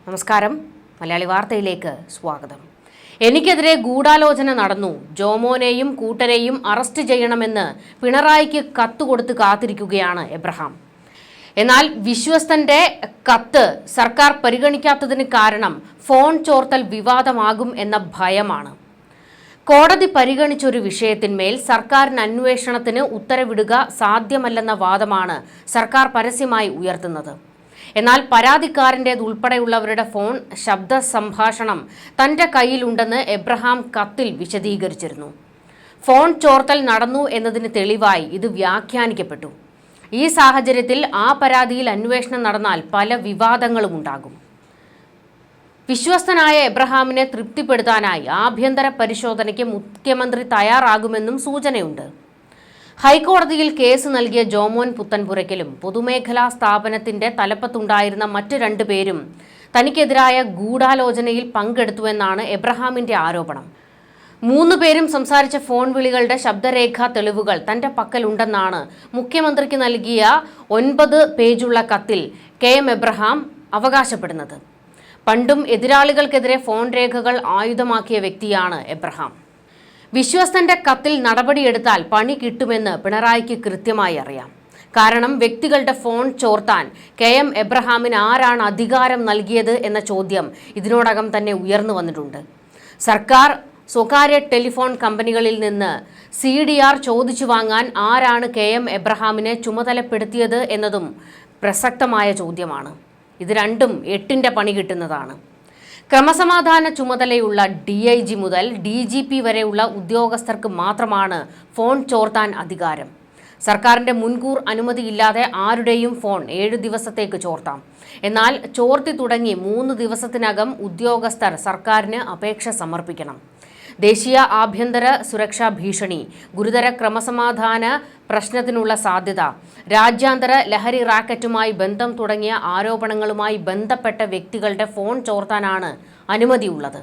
നമസ്കാരം. മലയാളി വാർത്തയിലേക്ക് സ്വാഗതം. എനിക്കെതിരെ ഗൂഢാലോചന നടന്നു, ജോമോനെയും കൂട്ടരെയും അറസ്റ്റ് ചെയ്യണമെന്ന് പിണറായിക്ക് കത്തുകൊടുത്ത് കാത്തിരിക്കുകയാണ് എബ്രഹാം. എന്നാൽ വിശ്വസ്തന്റെ കത്ത് സർക്കാർ പരിഗണിക്കാത്തതിന് കാരണം ഫോൺ ചോർത്തൽ വിവാദമാകും എന്ന ഭയമാണ്. കോടതി പരിഗണിച്ചൊരു വിഷയത്തിന്മേൽ സർക്കാരിന് അന്വേഷണത്തിന് ഉത്തരവിടുക സാധ്യമല്ലെന്ന വാദമാണ് സർക്കാർ പരസ്യമായി ഉയർത്തുന്നത്. എന്നാൽ പരാതിക്കാരൻ്റേതുൾപ്പെടെയുള്ളവരുടെ ഫോൺ ശബ്ദ സംഭാഷണം തൻ്റെ കയ്യിലുണ്ടെന്ന് എബ്രഹാം കത്തിൽ വിശദീകരിച്ചിരുന്നു. ഫോൺ ചോർത്തൽ നടന്നു എന്നതിന് തെളിവായി ഇത് വ്യാഖ്യാനിക്കപ്പെട്ടു. ഈ സാഹചര്യത്തിൽ ആ പരാതിയിൽ അന്വേഷണം നടന്നാൽ പല വിവാദങ്ങളും ഉണ്ടാകും. വിശ്വസ്തനായ എബ്രഹാമിനെ തൃപ്തിപ്പെടുത്താനായി ആഭ്യന്തര പരിശോധനയ്ക്ക് മുഖ്യമന്ത്രി തയ്യാറാകുമെന്നും സൂചനയുണ്ട്. ഹൈക്കോടതിയിൽ കേസ് നൽകിയ ജോമോൻ പുത്തൻപുരയ്ക്കലും പൊതുമേഖലാ സ്ഥാപനത്തിന്റെ തലപ്പത്തുണ്ടായിരുന്ന മറ്റ് 2 പേരും തനിക്കെതിരായ ഗൂഢാലോചനയിൽ പങ്കെടുത്തുവെന്നാണ് എബ്രഹാമിന്റെ ആരോപണം. 3 പേരും സംസാരിച്ച ഫോൺ വിളികളുടെ ശബ്ദരേഖാ തെളിവുകൾ തന്റെ പക്കലുണ്ടെന്നാണ് മുഖ്യമന്ത്രിക്ക് നൽകിയ 9 പേജുള്ള കത്തിൽ KM എബ്രഹാം അവകാശപ്പെടുന്നത്. പണ്ടും എതിരാളികൾക്കെതിരെ ഫോൺ രേഖകൾ ആയുധമാക്കിയ വ്യക്തിയാണ് എബ്രഹാം. വിശ്വസ്തന്റെ കത്തിൽ നടപടിയെടുത്താൽ പണി കിട്ടുമെന്ന് പിണറായിക്ക് കൃത്യമായി അറിയാം. കാരണം വ്യക്തികളുടെ ഫോൺ ചോർത്താൻ KM എബ്രഹാമിന് ആരാണ് അധികാരം നൽകിയത് എന്ന ചോദ്യം ഇതിനോടകം തന്നെ ഉയർന്നു വന്നിട്ടുണ്ട്. സർക്കാർ സ്വകാര്യ ടെലിഫോൺ കമ്പനികളിൽ നിന്ന് CDR ചോദിച്ചു വാങ്ങാൻ ആരാണ് KM എബ്രഹാമിനെ ചുമതലപ്പെടുത്തിയത് എന്നതും പ്രസക്തമായ ചോദ്യമാണ്. ഇത് രണ്ടും 8ന്റെ പണി കിട്ടുന്നതാണ്. ക്രമസമാധാന ചുമതലയുള്ള DIG മുതൽ DGP വരെയുള്ള ഉദ്യോഗസ്ഥർക്ക് മാത്രമാണ് ഫോൺ ചോർത്താൻ അധികാരം. സർക്കാരിന്റെ മുൻകൂർ അനുമതിയില്ലാതെ ആരുടെയും ഫോൺ 7 ദിവസത്തേക്ക് ചോർത്താം. എന്നാൽ ചോർത്തി തുടങ്ങി 3 ദിവസത്തിനകം ഉദ്യോഗസ്ഥർ സർക്കാരിന് അപേക്ഷ സമർപ്പിക്കണം. ദേശീയ ആഭ്യന്തര സുരക്ഷാ ഭീഷണി, ഗുരുതര ക്രമസമാധാന പ്രശ്നത്തിനുള്ള സാധ്യത, രാജ്യാന്തര ലഹരി റാക്കറ്റുമായി ബന്ധം തുടങ്ങിയ ആരോപണങ്ങളുമായി ബന്ധപ്പെട്ട വ്യക്തികളുടെ ഫോൺ ചോർത്താനാണ് അനുമതിയുള്ളത്.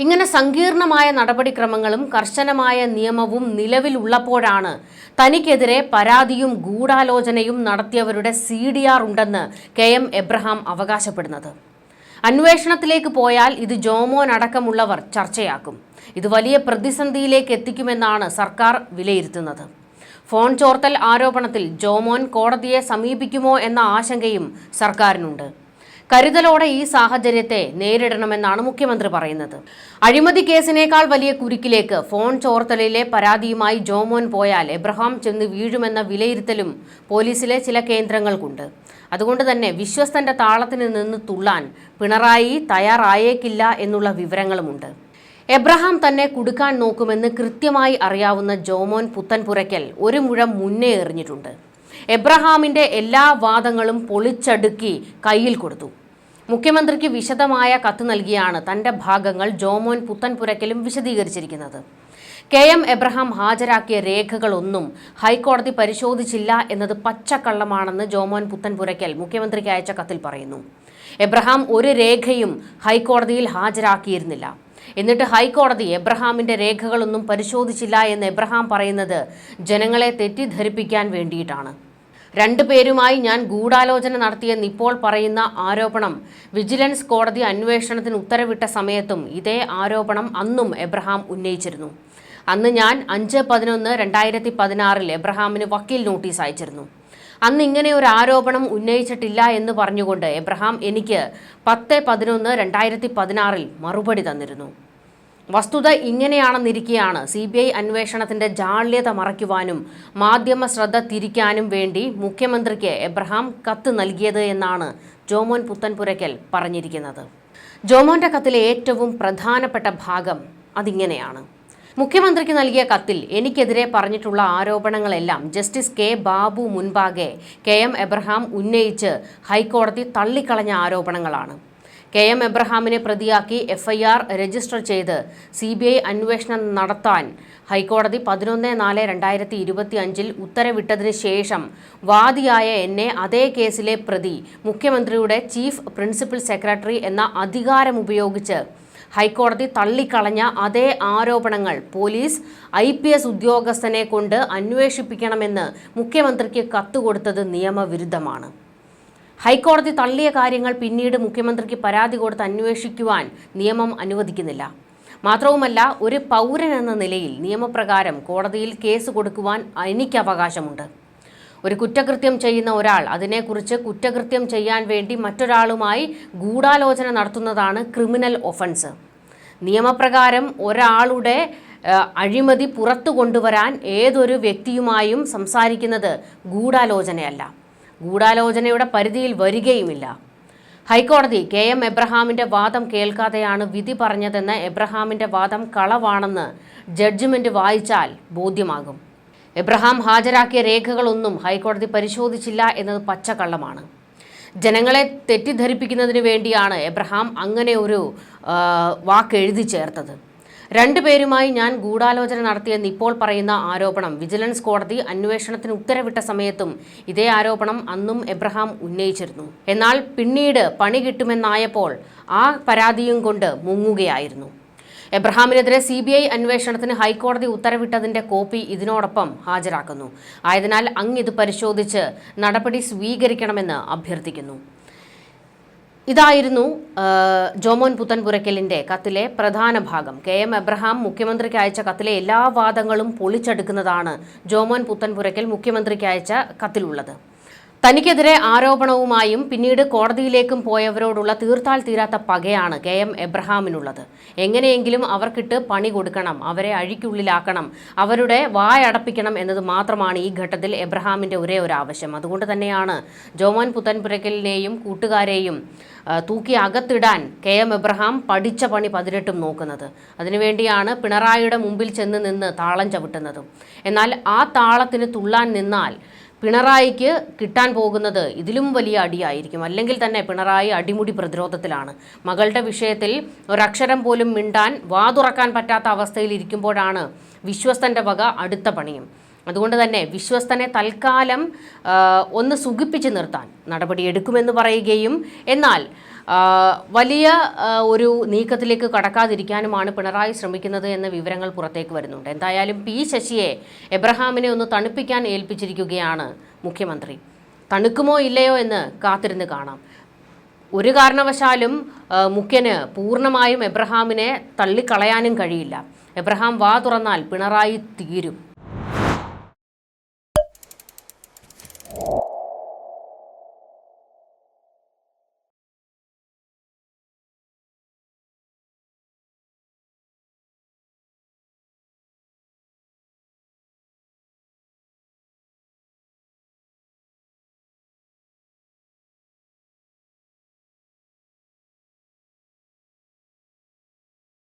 ഇങ്ങനെ സങ്കീർണമായ നടപടിക്രമങ്ങളും കർശനമായ നിയമവും നിലവിലുള്ളപ്പോഴാണ് തനിക്കെതിരെ പരാതിയും ഗൂഢാലോചനയും നടത്തിയവരുടെ CDR ഉണ്ടെന്ന് KM എബ്രഹാം അവകാശപ്പെടുന്നത്. അന്വേഷണത്തിലേക്ക് പോയാൽ ഇത് ജോമോൻ അടക്കമുള്ളവർ ചർച്ചയാക്കും. ഇത് വലിയ പ്രതിസന്ധിയിലേക്ക് എത്തിക്കുമെന്നാണ് സർക്കാർ വിലയിരുത്തുന്നത്. ഫോൺ ചോർത്തൽ ആരോപണത്തിൽ ജോമോൻ കോടതിയെ സമീപിക്കുമോ എന്ന ആശങ്കയും സർക്കാരിനുണ്ട്. കരുതലോടെ ഈ സാഹചര്യത്തെ നേരിടണമെന്നാണ് മുഖ്യമന്ത്രി പറയുന്നത്. അഴിമതി കേസിനേക്കാൾ വലിയ കുരുക്കിലേക്ക് ഫോൺ ചോർത്തലിലെ പരാതിയുമായി ജോമോൻ പോയാൽ എബ്രഹാം ചെന്ന് വീഴുമെന്ന വിലയിരുത്തലും പോലീസിലെ ചില കേന്ദ്രങ്ങൾക്കുണ്ട്. അതുകൊണ്ട് തന്നെ വിശ്വസ്തന്റെ താളത്തിന് നിന്ന് തുള്ളാൻ പിണറായി തയ്യാറായേക്കില്ല എന്നുള്ള വിവരങ്ങളുമുണ്ട്. എബ്രഹാം തന്നെ കുടുക്കാൻ നോക്കുമെന്ന് കൃത്യമായി അറിയാവുന്ന ജോമോൻ പുത്തൻപുരയ്ക്കൽ 1 മുഴം മുന്നേ എറിഞ്ഞിട്ടുണ്ട്. എബ്രഹാമിന്റെ എല്ലാ വാദങ്ങളും പൊളിച്ചടുക്കി കയ്യിൽ കൊടുത്തു. മുഖ്യമന്ത്രിക്ക് വിശദമായ കത്ത് നൽകിയാണ് തന്റെ ഭാഗങ്ങൾ ജോമോൻ പുത്തൻപുരയ്ക്കലും വിശദീകരിച്ചിരിക്കുന്നത്. KM എബ്രഹാം ഹാജരാക്കിയ രേഖകളൊന്നും ഹൈക്കോടതി പരിശോധിച്ചില്ല എന്നത് പച്ചക്കള്ളമാണെന്ന് ജോമോൻ പുത്തൻപുരയ്ക്കൽ മുഖ്യമന്ത്രിക്ക് അയച്ച കത്തിൽ പറയുന്നു. എബ്രഹാം ഒരു രേഖയും ഹൈക്കോടതിയിൽ ഹാജരാക്കിയിരുന്നില്ല. എന്നിട്ട് ഹൈക്കോടതി എബ്രഹാമിന്റെ രേഖകളൊന്നും പരിശോധിച്ചില്ല എന്ന് എബ്രഹാം പറയുന്നത് ജനങ്ങളെ തെറ്റിദ്ധരിപ്പിക്കാൻ വേണ്ടിയിട്ടാണ്. 2 പേരുമായി ഞാൻ ഗൂഢാലോചന നടത്തിയെന്ന് ഇപ്പോൾ പറയുന്ന ആരോപണം വിജിലൻസ് കോടതി അന്വേഷണത്തിന് ഉത്തരവിട്ട സമയത്തും ഇതേ ആരോപണം അന്നും എബ്രഹാം ഉന്നയിച്ചിരുന്നു. അന്ന് ഞാൻ 5/11/2016 എബ്രഹാമിന് വക്കീൽ നോട്ടീസ് അയച്ചിരുന്നു. അന്ന് ഇങ്ങനെ ഒരു ആരോപണം ഉന്നയിച്ചിട്ടില്ല എന്ന് പറഞ്ഞുകൊണ്ട് എബ്രഹാം എനിക്ക് 10/11/2016 മറുപടി തന്നിരുന്നു. വസ്തുത ഇങ്ങനെയാണെന്നിരിക്കെയാണ് CBI അന്വേഷണത്തിന്റെ ജാള്യത മറയ്ക്കുവാനും മാധ്യമ ശ്രദ്ധ തിരിക്കാനും വേണ്ടി മുഖ്യമന്ത്രിക്ക് എബ്രഹാം കത്ത് നൽകിയത് എന്നാണ് ജോമോൻ പുത്തൻപുരയ്ക്കൽ പറഞ്ഞിരിക്കുന്നത്. ജോമോന്റെ കത്തിലെ ഏറ്റവും പ്രധാനപ്പെട്ട ഭാഗം അതിങ്ങനെയാണ്. മുഖ്യമന്ത്രിക്ക് നൽകിയ കത്തിൽ എനിക്കെതിരെ പറഞ്ഞിട്ടുള്ള ആരോപണങ്ങളെല്ലാം ജസ്റ്റിസ് K. ബാബു മുൻപാകെ KM എബ്രഹാം ഉന്നയിച്ച് ഹൈക്കോടതി തള്ളിക്കളഞ്ഞ ആരോപണങ്ങളാണ്. KM എബ്രഹാമിനെ പ്രതിയാക്കി FIR രജിസ്റ്റർ ചെയ്ത് CBI അന്വേഷണം നടത്താൻ ഹൈക്കോടതി 11/4/2025 ഉത്തരവിട്ടതിന് ശേഷം വാദിയായ എന്നെ അതേ കേസിലെ പ്രതി മുഖ്യമന്ത്രിയുടെ ചീഫ് പ്രിൻസിപ്പൽ സെക്രട്ടറി എന്ന അധികാരമുപയോഗിച്ച് ഹൈക്കോടതി തള്ളിക്കളഞ്ഞ അതേ ആരോപണങ്ങൾ പോലീസ് IPS ഉദ്യോഗസ്ഥനെ കൊണ്ട് അന്വേഷിപ്പിക്കണമെന്ന് മുഖ്യമന്ത്രിക്ക് കത്തുകൊടുത്തത് നിയമവിരുദ്ധമാണ്. ഹൈക്കോടതി തള്ളിയ കാര്യങ്ങൾ പിന്നീട് മുഖ്യമന്ത്രിക്ക് പരാതി കൊടുത്ത് അന്വേഷിക്കുവാൻ നിയമം അനുവദിക്കുന്നില്ല. മാത്രവുമല്ല, ഒരു പൗരൻ എന്ന നിലയിൽ നിയമപ്രകാരം കോടതിയിൽ കേസ് കൊടുക്കുവാൻ എനിക്ക് അവകാശമുണ്ട്. ഒരു കുറ്റകൃത്യം ചെയ്യുന്ന ഒരാൾ അതിനെക്കുറിച്ച് കുറ്റകൃത്യം ചെയ്യാൻ വേണ്ടി മറ്റൊരാളുമായി ഗൂഢാലോചന നടത്തുന്നതാണ് ക്രിമിനൽ ഒഫൻസ്. നിയമപ്രകാരം ഒരാളുടെ അഴിമതി പുറത്തു കൊണ്ടുവരാൻ ഏതൊരു വ്യക്തിയുമായും സംസാരിക്കുന്നത് ഗൂഢാലോചനയല്ല, ഗൂഢാലോചനയുടെ പരിധിയിൽ വരികയുമില്ല. ഹൈക്കോടതി KM എബ്രഹാമിൻ്റെ വാദം കേൾക്കാതെയാണ് വിധി പറഞ്ഞതെന്ന് എബ്രഹാമിൻ്റെ വാദം കളവാണെന്ന് ജഡ്ജ്മെൻറ്റ് വായിച്ചാൽ ബോധ്യമാകും. എബ്രഹാം ഹാജരാക്കിയ രേഖകളൊന്നും ഹൈക്കോടതി പരിശോധിച്ചില്ല എന്നത് പച്ചക്കള്ളമാണ്. ജനങ്ങളെ തെറ്റിദ്ധരിപ്പിക്കുന്നതിന് വേണ്ടിയാണ് എബ്രഹാം അങ്ങനെ ഒരു വാക്കെഴുതി ചേർത്തത്. രണ്ടുപേരുമായി ഞാൻ ഗൂഢാലോചന നടത്തിയെന്ന് ഇപ്പോൾ പറയുന്ന ആരോപണം വിജിലൻസ് കോടതി അന്വേഷണത്തിന് ഉത്തരവിട്ട സമയത്തും ഇതേ ആരോപണം അന്നും എബ്രഹാം ഉന്നയിച്ചിരുന്നു. എന്നാൽ പിന്നീട് പണി കിട്ടുമെന്നായപ്പോൾ ആ പരാതിയും കൊണ്ട് മുങ്ങുകയായിരുന്നു. എബ്രഹാമിനെതിരെ CBI അന്വേഷണത്തിന് ഹൈക്കോടതി ഉത്തരവിട്ടതിൻ്റെ കോപ്പി ഇതിനോടൊപ്പം ഹാജരാക്കുന്നു. ആയതിനാൽ ഇത് പരിശോധിച്ച് നടപടി സ്വീകരിക്കണമെന്ന് അഭ്യർത്ഥിക്കുന്നു. ഇതായിരുന്നു ജോമോൻ പുത്തൻപുരയ്ക്കലിൻ്റെ കത്തിലെ പ്രധാന ഭാഗം. KM എബ്രഹാം മുഖ്യമന്ത്രിക്ക് അയച്ച കത്തിലെ എല്ലാ വാദങ്ങളും പൊളിച്ചെടുക്കുന്നതാണ് ജോമോൻ പുത്തൻപുരയ്ക്കൽ മുഖ്യമന്ത്രിക്ക് അയച്ച കത്തിലുള്ളത്. തനിക്കെതിരെ ആരോപണവുമായും പിന്നീട് കോടതിയിലേക്കും പോയവരോടുള്ള തീർത്താൽ തീരാത്ത പകയാണ് KM എബ്രഹാമിനുള്ളത്. എങ്ങനെയെങ്കിലും അവർക്കിട്ട് പണി കൊടുക്കണം, അവരെ അഴിക്കുള്ളിലാക്കണം, അവരുടെ വായടപ്പിക്കണം എന്നത് മാത്രമാണ് ഈ ഘട്ടത്തിൽ എബ്രഹാമിൻ്റെ ഒരേ ഒരു ആവശ്യം. അതുകൊണ്ട് തന്നെയാണ് ജോമോൻ പുത്തൻപുരയ്ക്കലിനെയും കൂട്ടുകാരെയും തൂക്കി അകത്തിടാൻ KM എബ്രഹാം പഠിച്ച പണി 18 നോക്കുന്നത്. അതിനുവേണ്ടിയാണ് പിണറായിയുടെ മുമ്പിൽ ചെന്ന് നിന്ന് താളം ചവിട്ടുന്നതും. എന്നാൽ ആ താളത്തിന് തുള്ളാൻ നിന്നാൽ പിണറായിക്ക് കിട്ടാൻ പോകുന്നത് ഇതിലും വലിയ അടിയായിരിക്കും. അല്ലെങ്കിൽ തന്നെ പിണറായി അടിമുടി പ്രതിരോധത്തിലാണ്. മകളുടെ വിഷയത്തിൽ ഒരക്ഷരം പോലും മിണ്ടാൻ വാതുറക്കാൻ പറ്റാത്ത അവസ്ഥയിൽ ഇരിക്കുമ്പോഴാണ് വിശ്വസ്തൻ്റെ വക അടുത്ത പണിയും. അതുകൊണ്ട് തന്നെ വിശ്വസ്തനെ തൽക്കാലം ഒന്ന് സുഖിപ്പിച്ച് നിർത്താൻ നടപടിയെടുക്കുമെന്ന് പറയുകയും എന്നാൽ വലിയ ഒരു നീക്കത്തിലേക്ക് കടക്കാതിരിക്കാനുമാണ് പിണറായി ശ്രമിക്കുന്നത് എന്ന വിവരങ്ങൾ പുറത്തേക്ക് വരുന്നുണ്ട്. എന്തായാലും P. ശശിയെ എബ്രഹാമിനെ ഒന്ന് തണുപ്പിക്കാൻ ഏൽപ്പിച്ചിരിക്കുകയാണ് മുഖ്യമന്ത്രി. തണുക്കുമോ ഇല്ലയോ എന്ന് കാത്തിരുന്ന് കാണാം. ഒരു കാരണവശാലും മുഖ്യന് പൂർണ്ണമായും എബ്രഹാമിനെ തള്ളിക്കളയാനും കഴിയില്ല. എബ്രഹാം വാ തുറന്നാൽ പിണറായി തീരും.